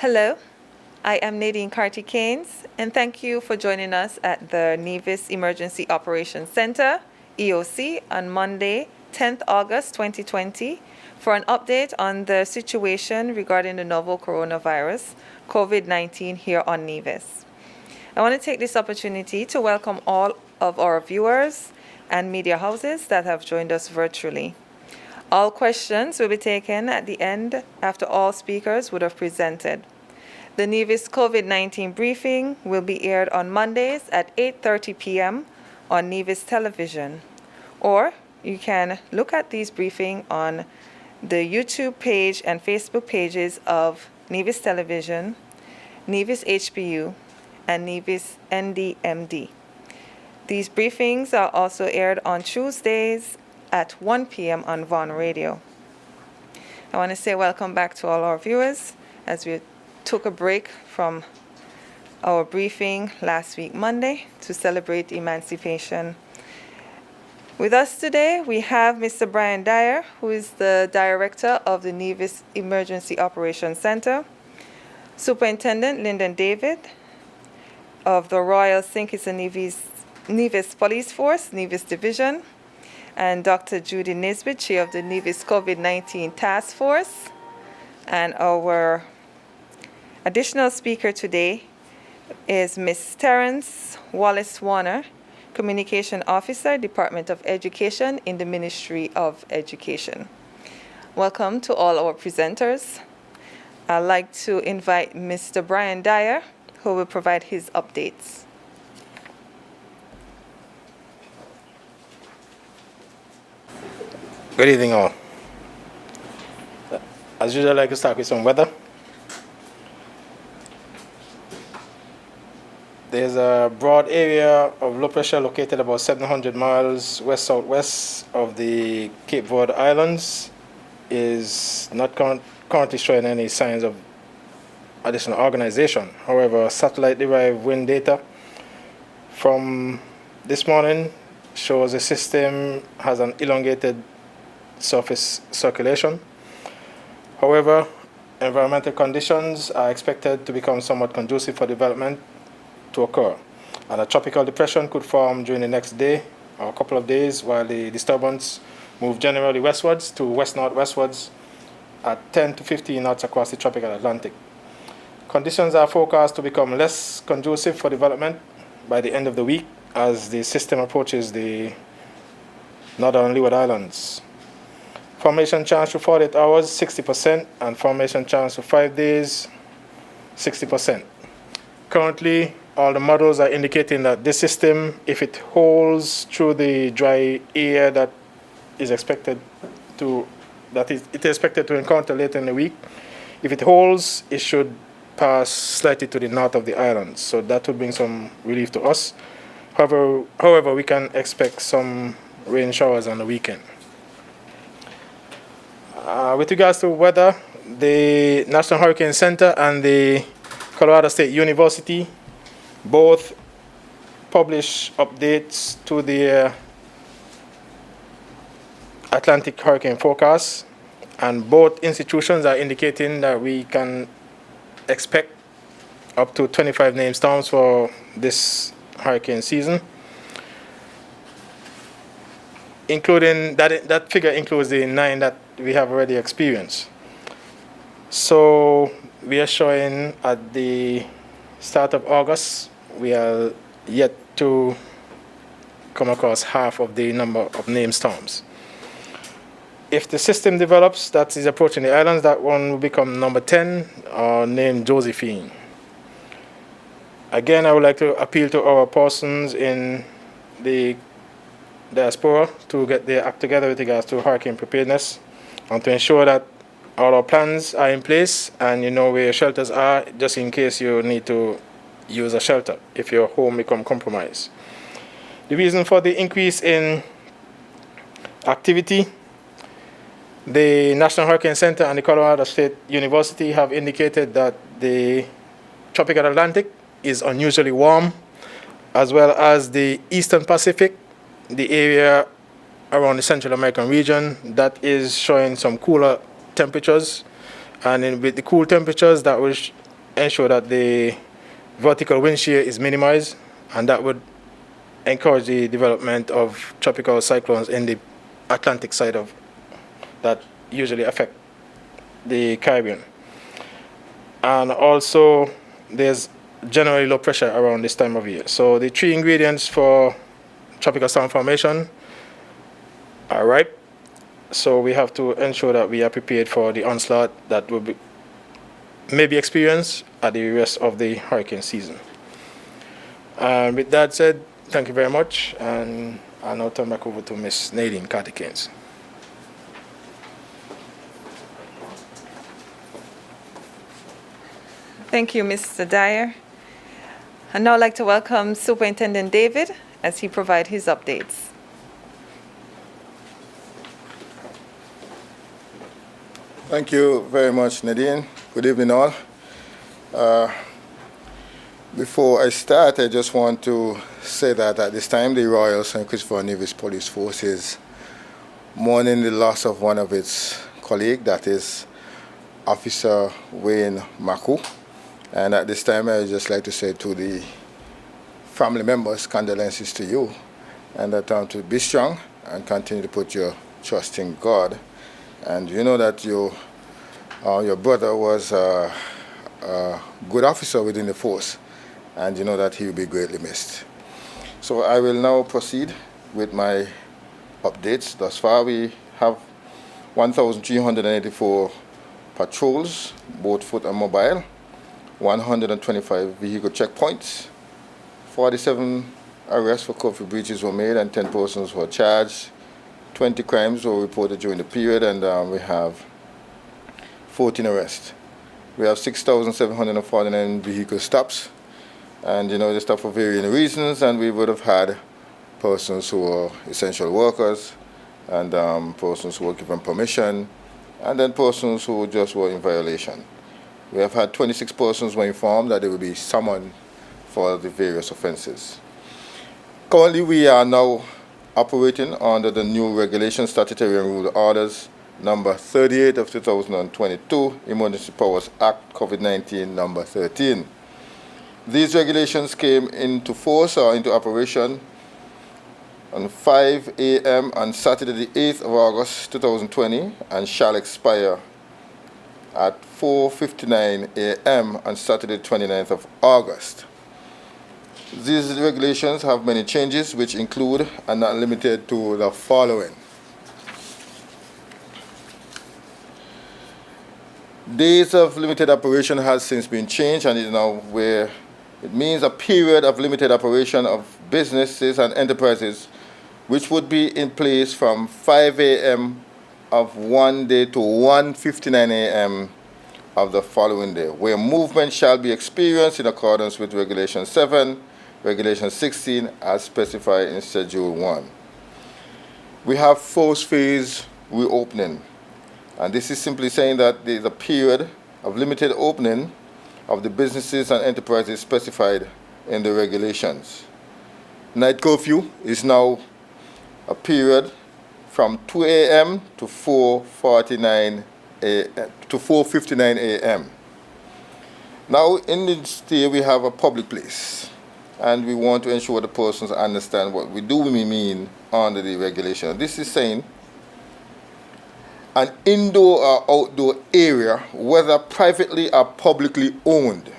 Hello, I am Nadine Carty-Keynes, and thank you for joining us at the Nevis Emergency Operations Center, EOC, on Monday, 10th August 2020, for an update on the situation regarding the novel coronavirus, COVID-19, here on Nevis. I want to take this opportunity to welcome all of our viewers and media houses that have joined us virtually. All questions will be taken at the end after all speakers would have presented. The Nevis COVID-19 briefing will be aired on Mondays at 8:30 p.m. on Nevis Television. Or you can look at these briefings on the YouTube page and Facebook pages of Nevis Television, Nevis HPU, and Nevis NDMD. These briefings are also aired on Tuesdays at 1 p.m. on Vaughan Radio. I want to say welcome back to all our viewers as we took a break from our briefing last week Monday to celebrate emancipation. With us today, we have Mr. Brian Dyer, who is the Director of the Nevis Emergency Operations Center, Superintendent Lyndon David of the Royal St. Kitts and Nevis Police Force, Nevis Division, and Dr. Judy Nisbet, Chair of the Nevis COVID-19 Task Force. And our additional speaker today is Ms. Terence Wallace-Warner, Communication Officer, Department of Education in the Ministry of Education. Welcome to all our presenters. I'd like to invite Mr. Brian Dyer, who will provide his updates. Good evening, all. As usual, I'd like to start with some weather. There's a broad area of low pressure located about 700 miles west-southwest of the Cape Verde Islands. Is not currently showing any signs of additional organization. However, satellite-derived wind data from this morning shows the system has an elongated surface circulation. However, environmental conditions are expected to become somewhat conducive for development to occur, and a tropical depression could form during the next day or a couple of days, while the disturbance moves generally westwards to west-northwestwards at 10 to 15 knots across the tropical Atlantic. Conditions are forecast to become less conducive for development by the end of the week as the system approaches the northern Leeward Islands. Formation chance for 48 hours, 60%, and formation chance for 5 days, 60%. Currently, all the models are indicating that this system, if it holds through the dry air that is expected to encounter later in the week, if it holds, it should pass slightly to the north of the island. So that would bring some relief to us. However, we can expect some rain showers on the weekend. With regards to weather, the National Hurricane Center and the Colorado State University both publish updates to the Atlantic hurricane forecast, and both institutions are indicating that we can expect up to 25 named storms for this hurricane season, including that figure includes the 9 that we have already experienced. So we are showing at the start of August, we are yet to come across half of the number of named storms. If the system develops that is approaching the islands, that one will become number 10, named Josephine. Again, I would like to appeal to our persons in the diaspora to get their act together with regards to hurricane preparedness and to ensure that all our plans are in place and you know where your shelters are, just in case you need to use a shelter if your home becomes compromised. The reason for the increase in activity, the National Hurricane Center and the Colorado State University have indicated that the tropical Atlantic is unusually warm, as well as the Eastern Pacific, the area around the Central American region, that is showing some cooler temperatures. And with the cool temperatures, that will ensure that the vertical wind shear is minimized, and that would encourage the development of tropical cyclones in the Atlantic side of that usually affect the Caribbean. And also, there's generally low pressure around this time of year. So the three ingredients for tropical storm formation are ripe. So we have to ensure that we are prepared for the onslaught that will may be experienced at the rest of the hurricane season. And with that said, thank you very much, and I'll now turn back over to Ms. Nadine Carty-Keynes. Thank you, Mr. Dyer. I'd now like to welcome Superintendent David as he provides his updates. Thank you very much, Nadine. Good evening, all. Before I start, I just want to say that at this time, the Royal St. Christopher Nevis Police Force is mourning the loss of one of its colleagues, that is Officer Wayne Maku. And at this time, I would just like to say to the family members, condolences to you, and that to be strong and continue to put your trust in God. And you know that your brother was a good officer within the force, and you know that he will be greatly missed. So I will now proceed with my updates. Thus far, we have 1,384 patrols, both foot and mobile, 125 vehicle checkpoints, 47 arrests for curfew breaches were made, and 10 persons were charged. 20 crimes were reported during the period, and we have 14 arrests. We have 6,749 vehicle stops, and you know, they stop for varying reasons, and we would have had persons who were essential workers, and persons who were given permission, and then persons who just were in violation. We have had 26 persons who were informed that they will be summoned for the various offenses. Currently, we are now operating under the new Regulation Statutory and Rule Orders number 38 of 2022, Emergency Powers Act COVID-19 number 13. These regulations came into force or into operation on 5 a.m. on Saturday the 8th of August 2020 and shall expire at 4:59 a.m. on Saturday 29th of August. These regulations have many changes, which include and not limited to the following. Days of limited operation has since been changed, and is now where it means a period of limited operation of businesses and enterprises which would be in place from 5 a.m. of one day to 1:59 a.m. of the following day, where movement shall be experienced in accordance with Regulation 7, Regulation 16, as specified in Schedule 1. We have first phase reopening, and this is simply saying that there is a period of limited opening of the businesses and enterprises specified in the regulations. Night curfew is now a period from 2 a.m. to 4:59 to 4:59 a.m. Now, in this day, we have a public place, and we want to ensure the persons understand what we mean under the regulation. This is saying an indoor or outdoor area, whether privately or publicly owned,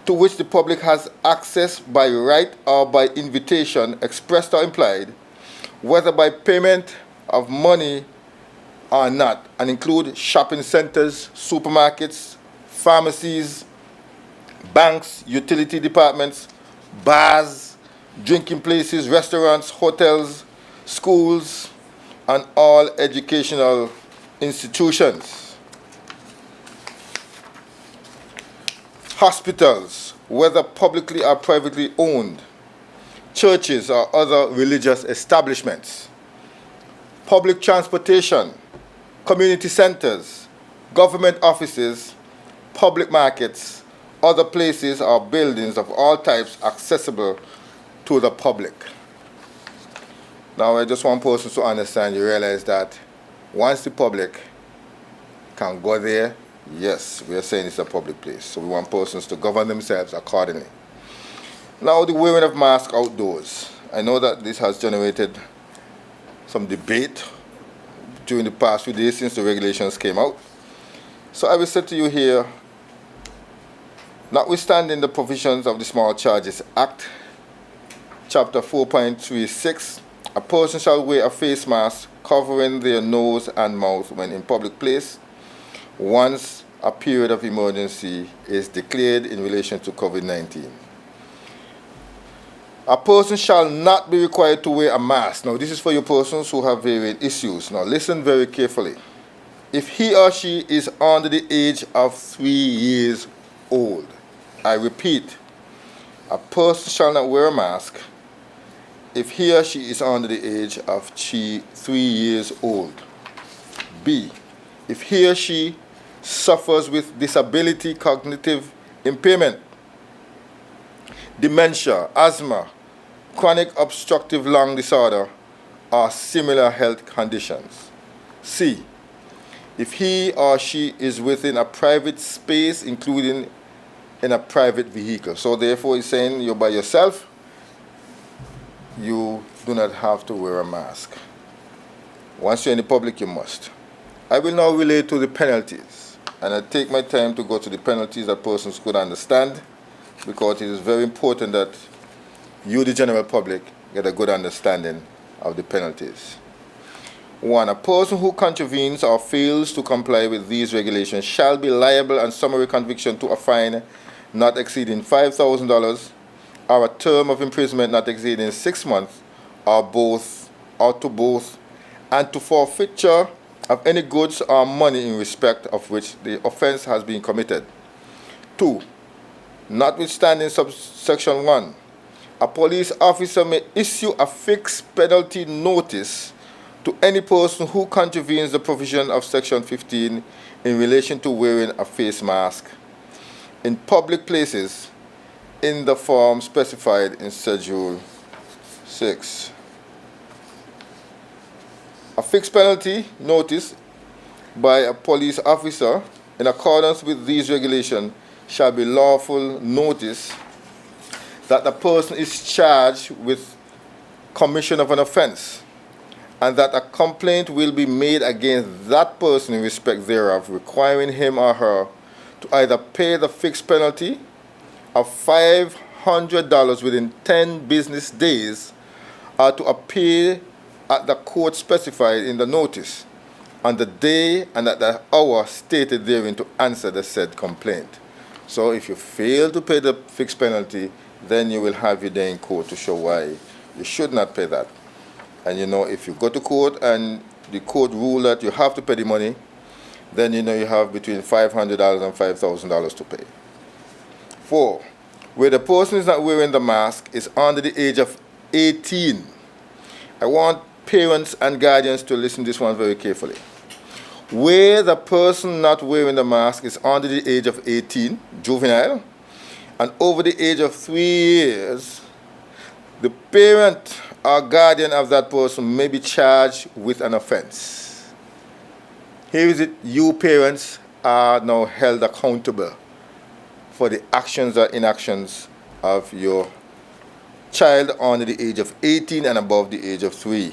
to which the public has access by right or by invitation, expressed or implied, whether by payment of money or not, and include shopping centers, supermarkets, pharmacies, banks, utility departments, bars, drinking places, restaurants, hotels, schools, and all educational institutions. Hospitals, whether publicly or privately owned, churches or other religious establishments, public transportation, community centers, government offices, public markets, other places or buildings of all types accessible to the public. Now, I just want persons to understand, you realize that once the public can go there, Yes, we are saying it's a public place, so we want persons to govern themselves accordingly. Now, the wearing of masks outdoors. I know that this has generated some debate during the past few days since the regulations came out. So I will say to you here, notwithstanding the provisions of the Small Charges Act, Chapter 4.36, a person shall wear a face mask covering their nose and mouth when in public place once a period of emergency is declared in relation to COVID-19. A person shall not be required to wear a mask. Now, this is for you persons who have various issues. Now, listen very carefully. If he or she is under the age of 3 years old, I repeat, a person shall not wear a mask if he or she is under the age of 3 years old. B, if he or she suffers with disability, cognitive impairment, dementia, asthma, chronic obstructive lung disorder, or similar health conditions. C, if he or she is within a private space, including in a private vehicle. So therefore, he's saying you're by yourself, you do not have to wear a mask. Once you're in the public, you must. I will now relate to the penalties, and I take my time to go to the penalties that persons could understand, because it is very important that you, the general public, get a good understanding of the penalties. 1. A person who contravenes or fails to comply with these regulations shall be liable on summary conviction to a fine not exceeding $5,000 or a term of imprisonment not exceeding 6 months, or to both, and to forfeiture of any goods or money in respect of which the offense has been committed. 2. Notwithstanding subsection 1, a police officer may issue a fixed penalty notice to any person who contravenes the provision of section 15 in relation to wearing a face mask in public places in the form specified in Schedule 6. A fixed penalty notice by a police officer in accordance with these regulations shall be lawful notice that the person is charged with commission of an offense, and that a complaint will be made against that person in respect thereof, requiring him or her to either pay the fixed penalty of $500 within 10 business days, or to appear at the court specified in the notice on the day and at the hour stated therein to answer the said complaint. So if you fail to pay the fixed penalty, then you will have your day in court to show why you should not pay that. And if you go to court and the court rule that you have to pay the money, then you have between $500 and $5,000 to pay. 4. Where the person is not wearing the mask is under the age of 18. I want parents and guardians to listen to this one very carefully. Where the person not wearing the mask is under the age of 18, juvenile, and over the age of 3 years, the parent or guardian of that person may be charged with an offense. Here is it: you parents are now held accountable for the actions or inactions of your child under the age of 18 and above the age of 3.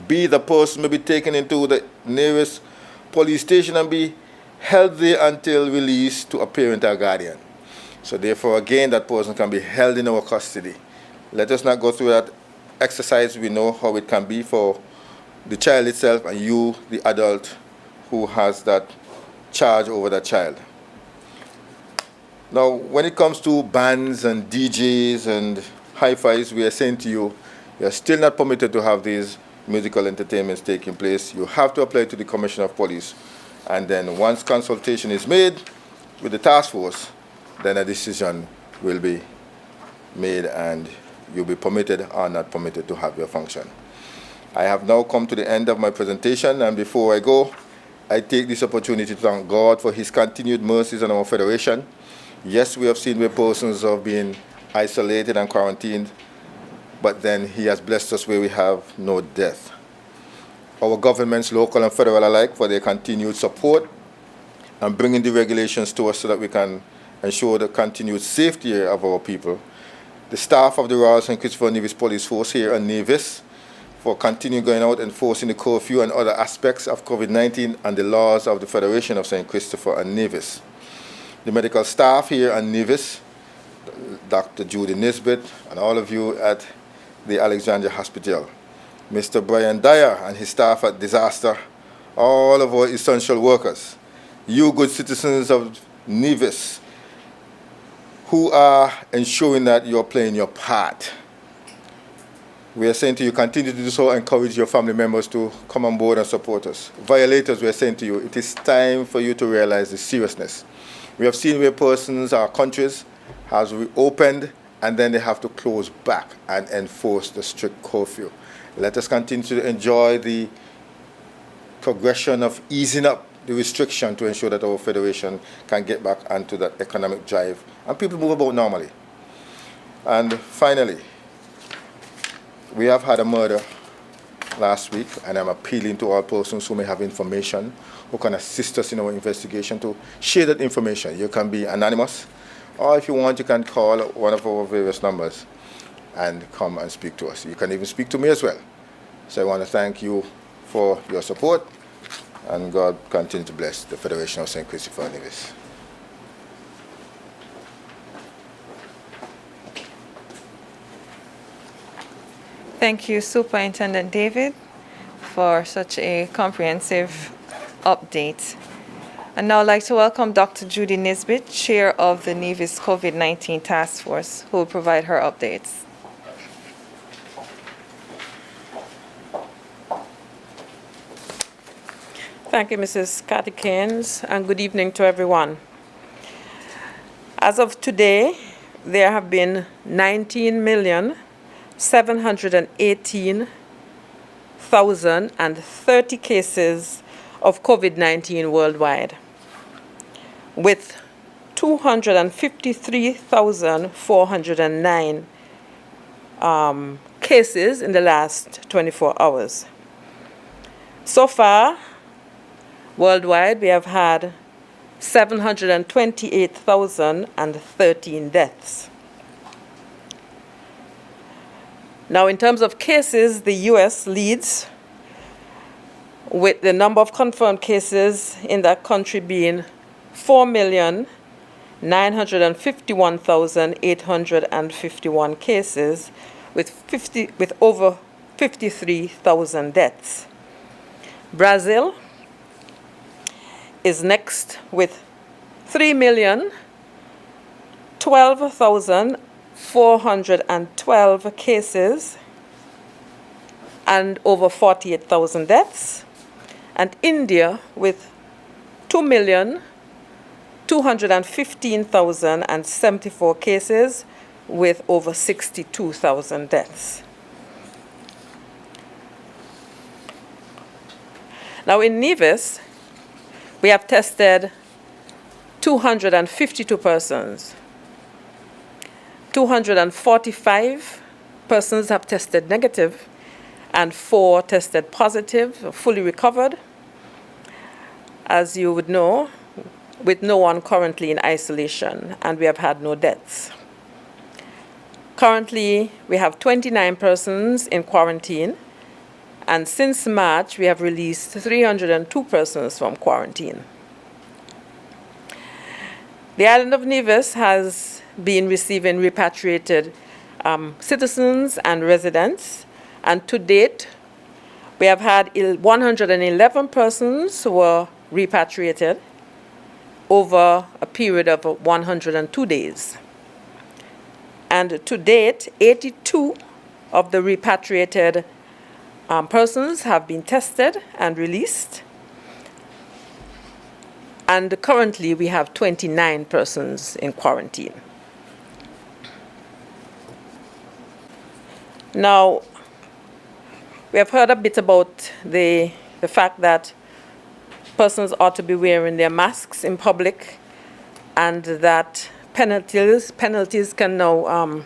B, the person may be taken into the nearest police station and be held there until released to a parent or guardian. So therefore, again, that person can be held in our custody. Let us not go through that exercise. We know how it can be for the child itself and you, the adult, who has that charge over that child. Now, when it comes to bands and DJs and hi-fis, we are saying to you, you're still not permitted to have these musical entertainments taking place. You have to apply to the Commissioner of Police. And then once consultation is made with the task force, then a decision will be made and you'll be permitted or not permitted to have your function. I have now come to the end of my presentation, and before I go, I take this opportunity to thank God for His continued mercies on our Federation. Yes, we have seen where persons have been isolated and quarantined, but then He has blessed us where we have no death. Our governments, local and federal alike, for their continued support and bringing the regulations to us so that we can ensure the continued safety of our people. The staff of the Royal St. Christopher Nevis Police Force here in Nevis for continuing going out enforcing the curfew and other aspects of COVID-19 and the laws of the Federation of St. Christopher and Nevis. The medical staff here in Nevis, Dr. Judy Nisbet, and all of you at the Alexandria Hospital. Mr. Brian Dyer and his staff at Disaster, all of our essential workers, you good citizens of Nevis who are ensuring that you're playing your part. We are saying to you, continue to do so, encourage your family members to come on board and support us. Violators, we are saying to you, it is time for you to realize the seriousness. We have seen where persons or countries has reopened and then they have to close back and enforce the strict curfew. Let us continue to enjoy the progression of easing up the restriction to ensure that our federation can get back onto that economic drive and people move about normally. And finally, we have had a murder last week, and I'm appealing to all persons who may have information who can assist us in our investigation to share that information. You can be anonymous, or if you want, you can call one of our various numbers and come and speak to us. You can even speak to me as well. So I want to thank you for your support, and God continue to bless the Federation of St. Christopher and Nevis. Thank you, Superintendent David, for such a comprehensive update. And now I'd like to welcome Dr. Judy Nisbet, Chair of the Nevis COVID-19 Task Force, who will provide her updates. Thank you, Mrs. Cathy Keynes, and good evening to everyone. As of today, there have been 19,718,030 cases of COVID-19 worldwide, with 253,409 cases in the last 24 hours. So far, worldwide, we have had 728,013 deaths. Now, in terms of cases, the U.S. leads with the number of confirmed cases in that country being 4,951,851 cases with over 53,000 deaths. Brazil is next with 3,012,412 cases and over 48,000 deaths, and India with 2,215,074 cases with over 62,000 deaths. Now in Nevis, we have tested 252 persons. 245 persons have tested negative, and 4 tested positive, or fully recovered, as you would know, with no one currently in isolation, and we have had no deaths. Currently, we have 29 persons in quarantine, and since March, we have released 302 persons from quarantine. The island of Nevis has been receiving repatriated citizens and residents, and to date, we have had 111 persons who were repatriated over a period of 102 days. And to date, 82 of the repatriated persons have been tested and released. And currently, we have 29 persons in quarantine. Now, we have heard a bit about the fact that persons ought to be wearing their masks in public, and that penalties can now,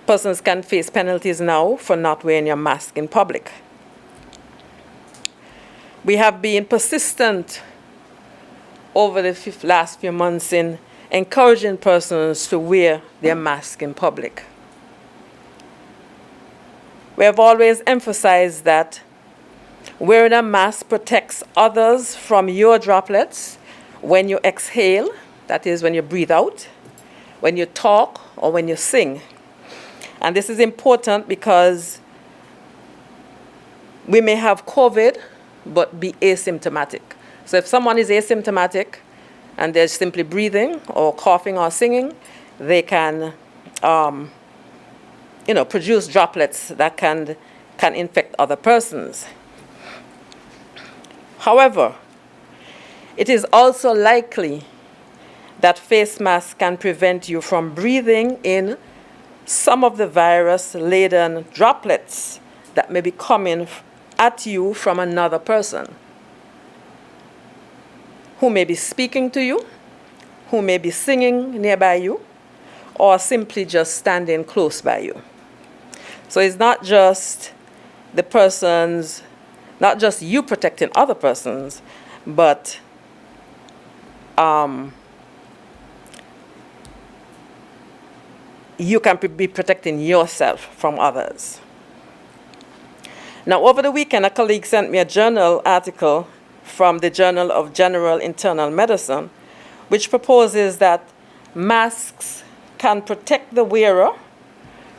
persons can face penalties now for not wearing your mask in public. We have been persistent over the last few months in encouraging persons to wear their mask in public. We have always emphasized that wearing a mask protects others from your droplets when you exhale, that is, when you breathe out, when you talk, or when you sing. And this is important because we may have COVID, but be asymptomatic. So if someone is asymptomatic and they're simply breathing or coughing or singing, they can produce droplets that can infect other persons. However, it is also likely that face masks can prevent you from breathing in some of the virus-laden droplets that may be coming at you from another person who may be speaking to you, who may be singing nearby you, or simply just standing close by you. So it's not just not just you protecting other persons, but you can be protecting yourself from others. Now, over the weekend, a colleague sent me a journal article from the Journal of General Internal Medicine, which proposes that masks can protect the wearer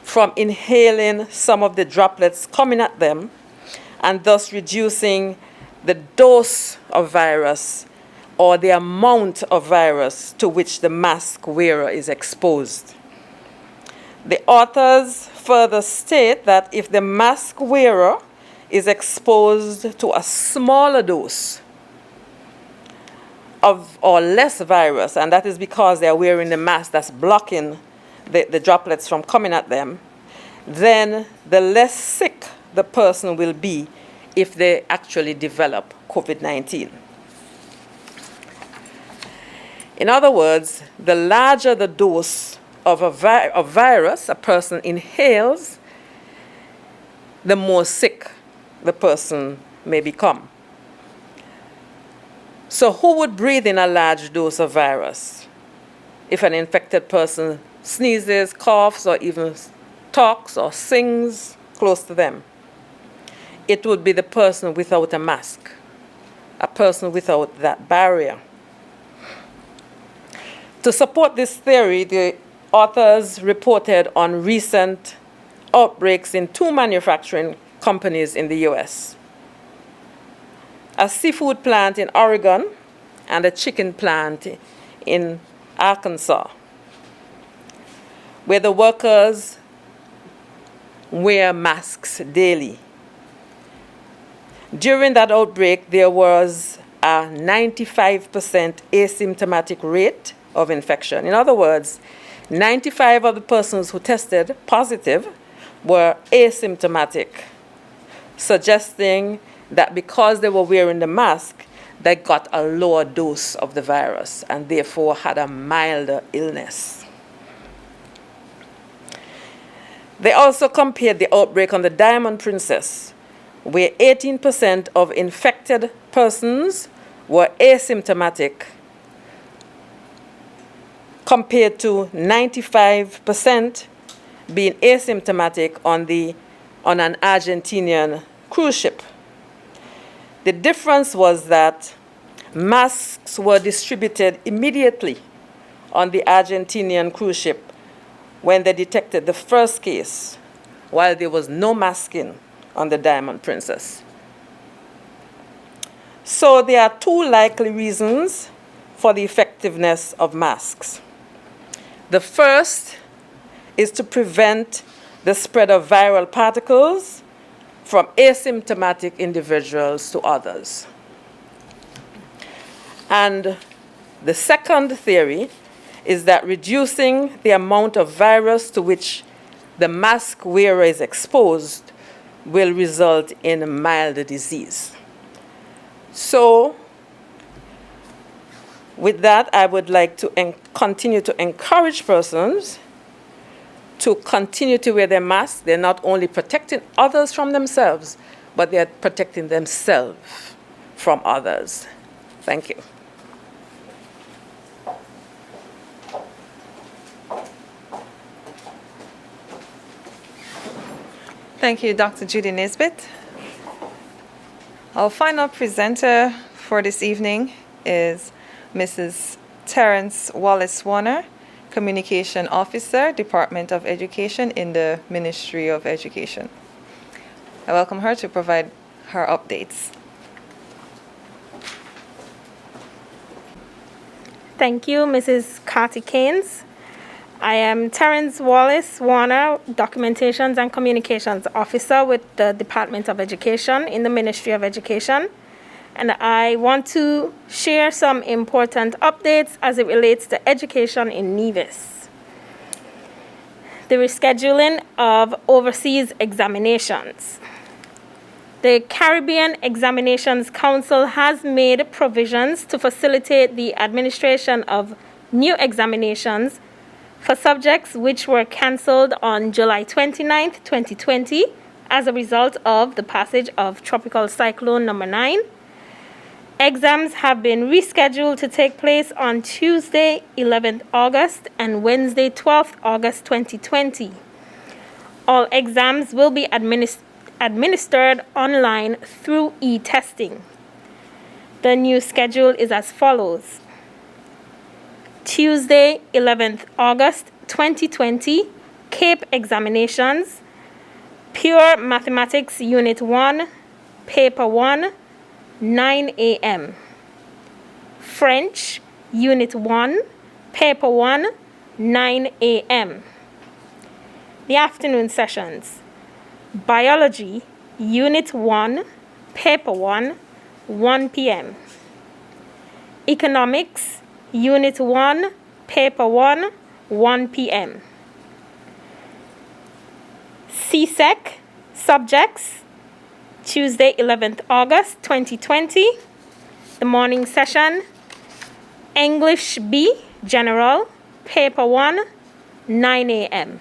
from inhaling some of the droplets coming at them, and thus reducing the dose of virus or the amount of virus to which the mask wearer is exposed. The authors further state that if the mask wearer is exposed to a smaller dose of or less virus, and that is because they are wearing the mask that's blocking the droplets from coming at them, then the less sick the person will be if they actually develop COVID-19. In other words, the larger the dose of a virus a person inhales, the more sick the person may become. So who would breathe in a large dose of virus? If an infected person sneezes, coughs, or even talks or sings close to them, it would be the person without a mask, a person without that barrier. To support this theory, the authors reported on recent outbreaks in 2 manufacturing companies in the US: a seafood plant in Oregon and a chicken plant in Arkansas, where the workers wear masks daily. During that outbreak, there was a 95% asymptomatic rate of infection. In other words, 95 of the persons who tested positive were asymptomatic, suggesting that because they were wearing the mask, they got a lower dose of the virus and therefore had a milder illness. They also compared the outbreak on the Diamond Princess, where 18% of infected persons were asymptomatic, compared to 95% being asymptomatic on an Argentinian cruise ship. The difference was that masks were distributed immediately on the Argentinian cruise ship when they detected the first case, while there was no masking on the Diamond Princess. So there are 2 likely reasons for the effectiveness of masks. The first is to prevent the spread of viral particles from asymptomatic individuals to others. And the second theory is that reducing the amount of virus to which the mask wearer is exposed will result in a milder disease. So, with that, I would like to continue to encourage persons to continue to wear their masks. They're not only protecting others from themselves, but they're protecting themselves from others. Thank you. Thank you, Dr. Judy Nisbet. Our final presenter for this evening is Mrs. Terence Wallace-Warner, Communication Officer, Department of Education in the Ministry of Education. I welcome her to provide her updates. Thank you, Mrs. Carty Keynes. I am Terence Wallace-Warner, Documentations and Communications Officer with the Department of Education in the Ministry of Education. And I want to share some important updates as it relates to education in Nevis. The rescheduling of overseas examinations. The Caribbean Examinations Council has made provisions to facilitate the administration of new examinations for subjects which were cancelled on July 29, 2020, as a result of the passage of Tropical Cyclone number 9. Exams have been rescheduled to take place on Tuesday, 11th August and Wednesday, 12th August 2020. All exams will be administered online through e-testing. The new schedule is as follows. Tuesday, 11th August 2020, CAPE examinations, Pure Mathematics Unit 1, Paper 1, 9 a.m. French, Unit 1, Paper 1, 9 a.m. The afternoon sessions. Biology, Unit 1, Paper 1, 1 p.m. Economics, Unit 1, Paper 1, 1 p.m. CSEC subjects, Tuesday, 11th August 2020, the morning session, English B, General, Paper 1, 9 a.m.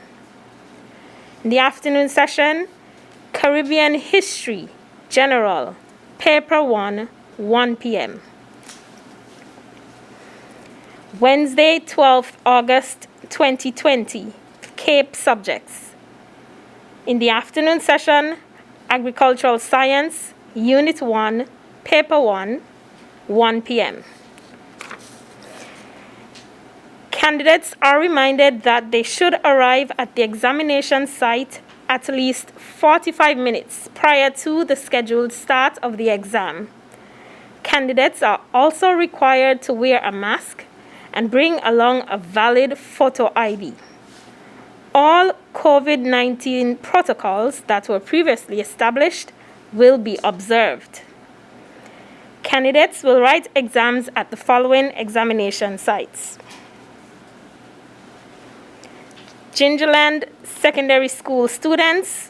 The afternoon session, Caribbean History, General, Paper 1, 1 p.m. Wednesday, 12th August 2020, CAPE subjects. In the afternoon session, Agricultural Science, Unit 1, Paper 1, 1 p.m. Candidates are reminded that they should arrive at the examination site at least 45 minutes prior to the scheduled start of the exam. Candidates are also required to wear a mask and bring along a valid photo ID. All COVID-19 protocols that were previously established will be observed. Candidates will write exams at the following examination sites. Gingerland Secondary School students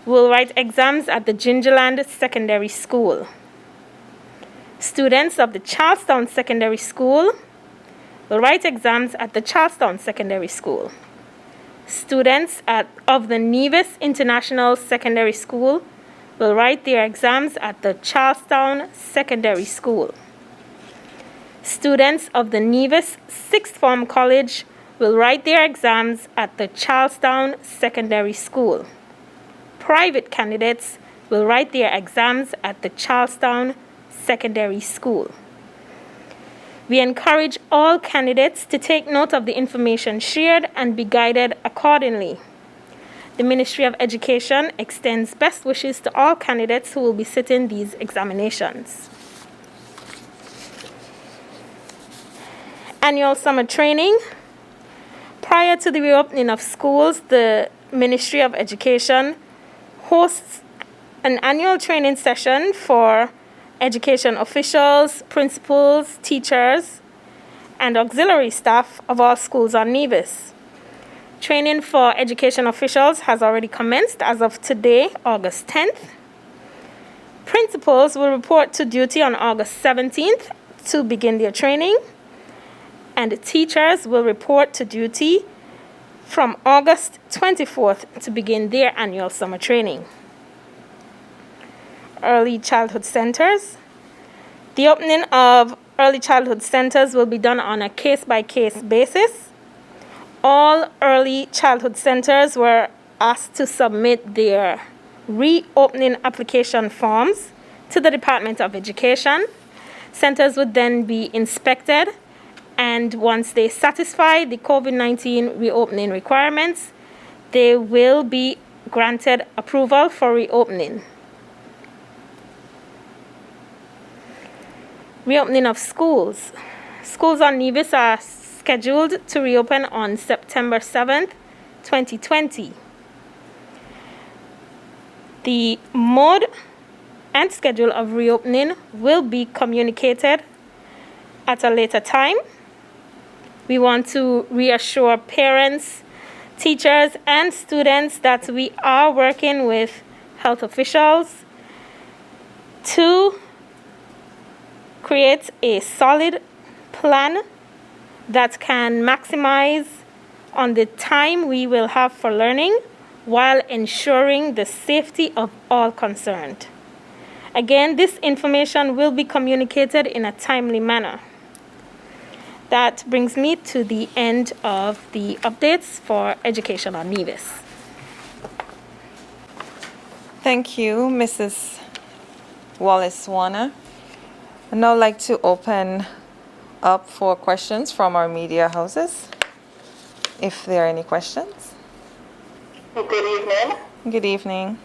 will write exams at the Gingerland Secondary School. Students of the Charlestown Secondary School will write exams at the Charlestown Secondary School. Students of the Nevis International Secondary School will write their exams at the Charlestown Secondary School. Students of the Nevis Sixth Form College will write their exams at the Charlestown Secondary School. Private candidates will write their exams at the Charlestown Secondary School. We encourage all candidates to take note of the information shared and be guided accordingly. The Ministry of Education extends best wishes to all candidates who will be sitting these examinations. Annual summer training. Prior to the reopening of schools, the Ministry of Education hosts an annual training session for education officials, principals, teachers, and auxiliary staff of all schools on Nevis. Training for education officials has already commenced as of today, August 10th. Principals will report to duty on August 17th to begin their training, and teachers will report to duty from August 24th to begin their annual summer training. Early childhood centers. The opening of early childhood centers will be done on a case-by-case basis. All early childhood centers were asked to submit their reopening application forms to the Department of Education. Centers would then be inspected, and once they satisfy the COVID-19 reopening requirements, they will be granted approval for reopening. Reopening of schools. Schools on Nevis are scheduled to reopen on September 7th, 2020. The mode and schedule of reopening will be communicated at a later time. We want to reassure parents, teachers, and students that we are working with health officials to create a solid plan that can maximize on the time we will have for learning while ensuring the safety of all concerned. Again, this information will be communicated in a timely manner. That brings me to the end of the updates for education on Nevis. Thank you, Mrs. Wallace-Warner. I'd now like to open up for questions from our media houses, if there are any questions. Good evening. Good evening.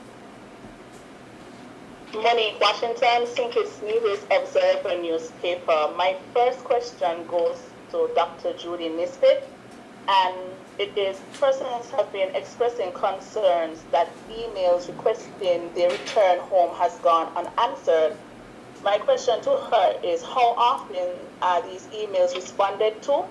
Monique Washington, St. Kitts Nevis Observer newspaper. My first question goes to Dr. Judy Nisbet, and it is persons have been expressing concerns that emails requesting their return home has gone unanswered. My question to her is, how often are these emails responded to?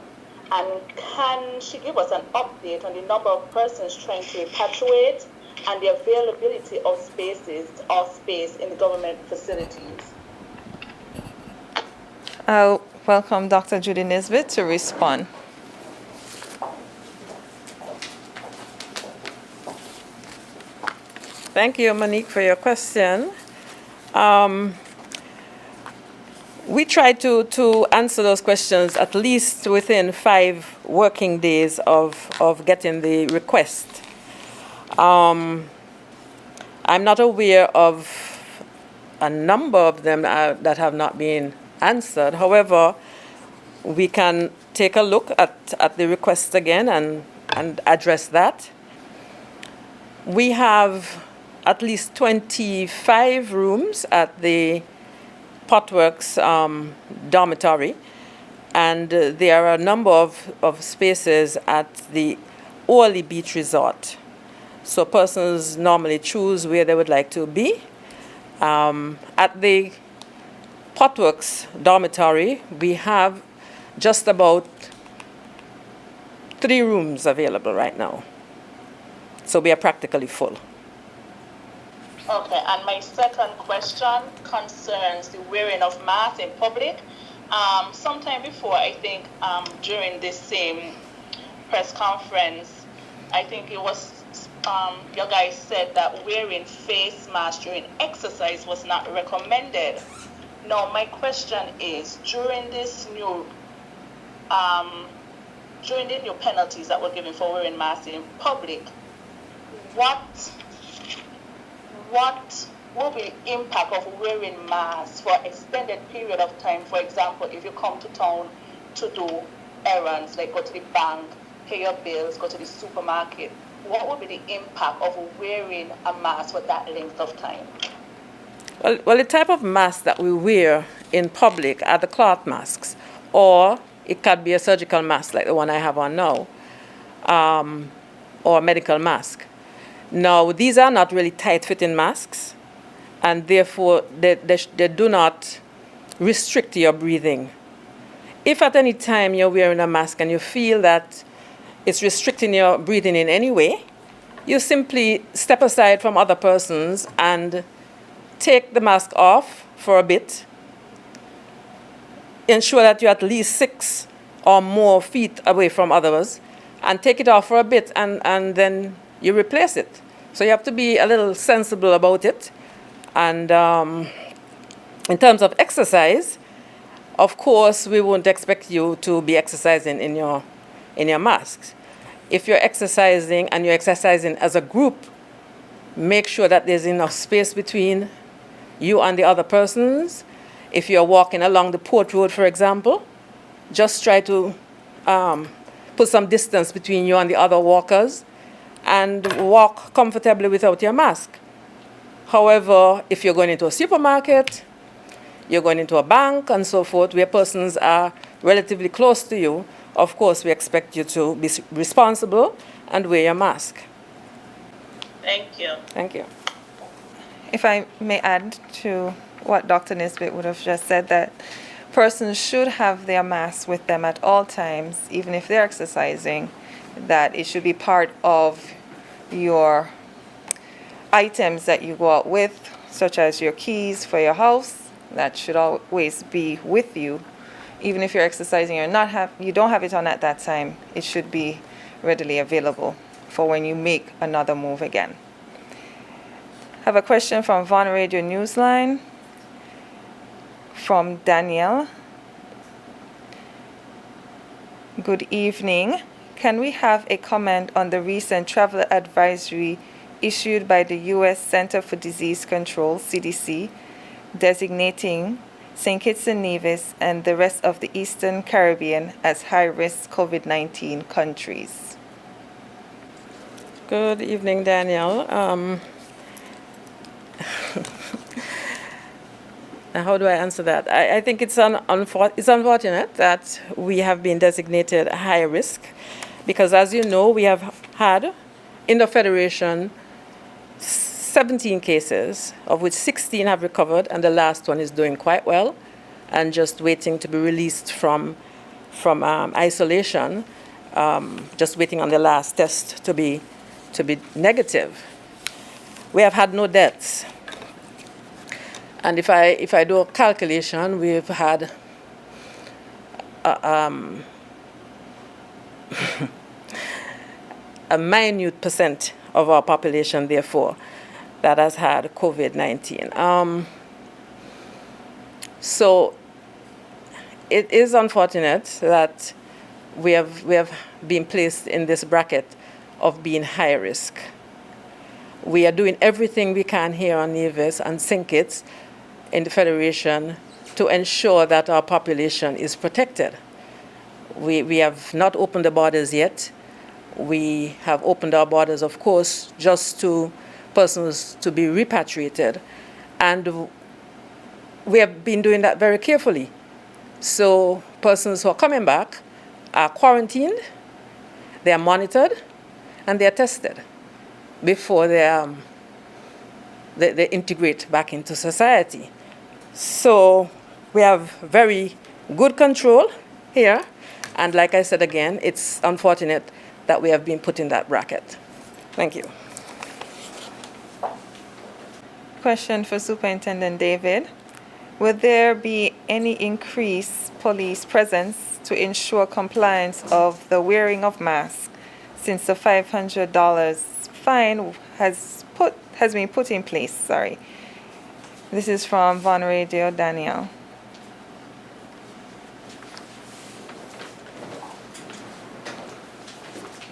And can she give us an update on the number of persons trying to repatriate and the availability of spaces or space in the government facilities? I'll welcome Dr. Judy Nisbet to respond. Thank you, Monique, for your question. We try to answer those questions at least within 5 working days of getting the request. I'm not aware of a number of them that have not been answered. However, we can take a look at the request again and address that. We have at least 25 rooms at the Potworks dormitory, and there are a number of spaces at the Orly Beach Resort. So persons normally choose where they would like to be. At the Potworks dormitory, we have just about 3 rooms available right now. So we are practically full. Okay, and my second question concerns the wearing of masks in public. Sometime before, I think during this same press conference, I think it was your guys said that wearing face masks during exercise was not recommended. Now, my question is, during this new during the new penalties that were given for wearing masks in public, what will be the impact of wearing masks for extended period of time? For example, if you come to town to do errands, like go to the bank, pay your bills, go to the supermarket, what would be the impact of wearing a mask for that length of time? Well, the type of mask that we wear in public are the cloth masks, or it could be a surgical mask like the one I have on now, or a medical mask. Now, these are not really tight-fitting masks, and therefore they do not restrict your breathing. If at any time you're wearing a mask and you feel that it's restricting your breathing in any way, you simply step aside from other persons and take the mask off for a bit. Ensure that you're at least 6 or more feet away from others, and take it off for a bit, and then you replace it. So you have to be a little sensible about it. And in terms of exercise, of course, we won't expect you to be exercising in your masks. If you're exercising and you're exercising as a group, Make sure that there's enough space between you and the other persons. If you're walking along the port road, for example, just try to put some distance between you and the other walkers and walk comfortably without your mask. However, if you're going into a supermarket, you're going into a bank and so forth, where persons are relatively close to you, of course, we expect you to be responsible and wear your mask. Thank you. Thank you. If I may add to what Dr. Nisbet would have just said, that persons should have their masks with them at all times, even if they're exercising, that it should be part of your items that you go out with, such as your keys for your house. That should always be with you. Even if you're exercising or you don't have it on at that time, it should be readily available for when you make another move again. I have a question from Von Radio Newsline from Danielle. Good evening. Can we have a comment on the recent travel advisory issued by the U.S. Center for Disease Control, CDC, designating St. Kitts and Nevis and the rest of the Eastern Caribbean as high-risk COVID-19 countries? Good evening, Danielle. How do I answer that? I think it's unfortunate that we have been designated high risk because, as you know, we have had in the Federation 17 cases, of which 16 have recovered, and the last one is doing quite well and just waiting to be released from isolation, just waiting on the last test to be negative. We have had no deaths. And if I do a calculation, we've had a minute percent of our population, therefore, that has had COVID-19. So it is unfortunate that we have been placed in this bracket of being high risk. We are doing everything we can here on Nevis and St. Kitts in the Federation to ensure that our population is protected. We have not opened the borders yet. We have opened our borders, of course, just to persons to be repatriated. And we have been doing that very carefully. So persons who are coming back are quarantined, they are monitored, and they are tested before they integrate back into society. So we have very good control here. And like I said again, it's unfortunate that we have been put in that bracket. Thank you. Question for Superintendent David. Will there be any increased police presence to ensure compliance of the wearing of masks, since the $500 fine has been put in place? Sorry. This is from Von Radio Danielle.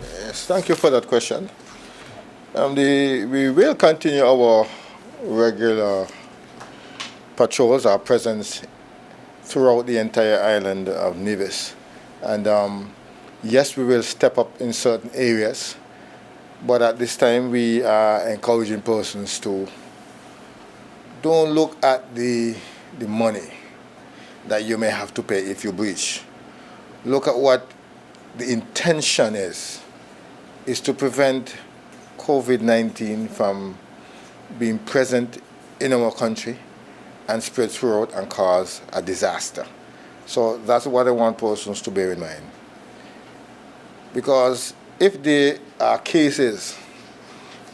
Yes, thank you for that question. We will continue our regular patrols, our presence throughout the entire island of Nevis. And yes, we will step up in certain areas, but at this time we are encouraging persons to don't look at the money that you may have to pay if you breach. Look at what the intention is to prevent COVID-19 from being present in our country and spread throughout and cause a disaster. So that's what I want persons to bear in mind. Because if there are cases,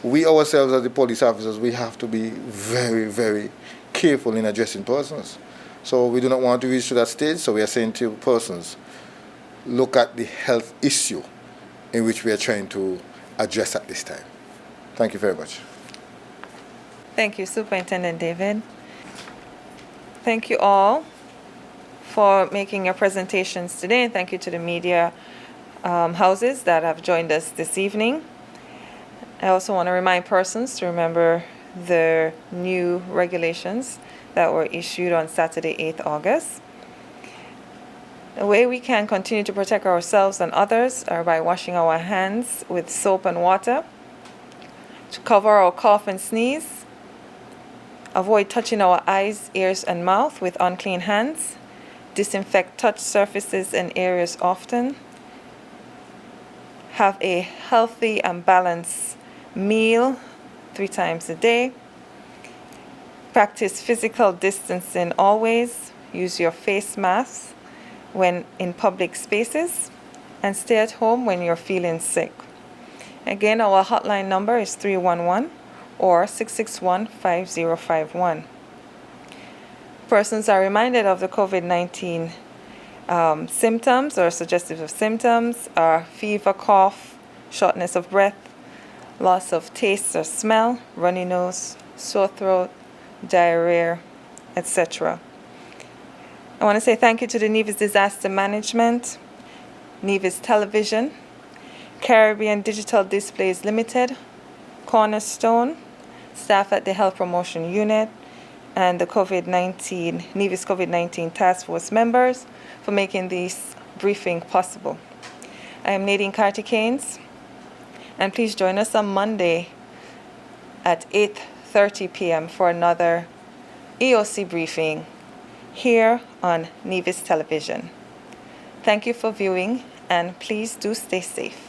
we ourselves as the police officers, we have to be very, very careful in addressing persons. So we do not want to reach to that stage, so we are saying to persons, look at the health issue in which we are trying to address at this time. Thank you very much. Thank you, Superintendent David. Thank you all for making your presentations today, and thank you to the media houses that have joined us this evening. I also want to remind persons to remember the new regulations that were issued on Saturday, 8th August. The way we can continue to protect ourselves and others are by washing our hands with soap and water, to cover our cough and sneeze, avoid touching our eyes, ears, and mouth with unclean hands, disinfect touch surfaces and areas often, have a healthy and balanced meal 3 times a day, practice physical distancing always, use your face masks when in public spaces, and stay at home when you're feeling sick. Again, our hotline number is 311 or 661-5051. Persons are reminded of the COVID-19 symptoms or suggestive of symptoms are fever, cough, shortness of breath, loss of taste or smell, runny nose, sore throat, diarrhea, etc. I want to say thank you to the Nevis Disaster Management, Nevis Television, Caribbean Digital Displays Limited, Cornerstone, staff at the Health Promotion Unit, and the Nevis COVID-19 Task Force members for making this briefing possible. I am Nadine Carty-Keynes, and please join us on Monday at 8:30 p.m. for another EOC briefing here on Nevis Television. Thank you for viewing, and please do stay safe.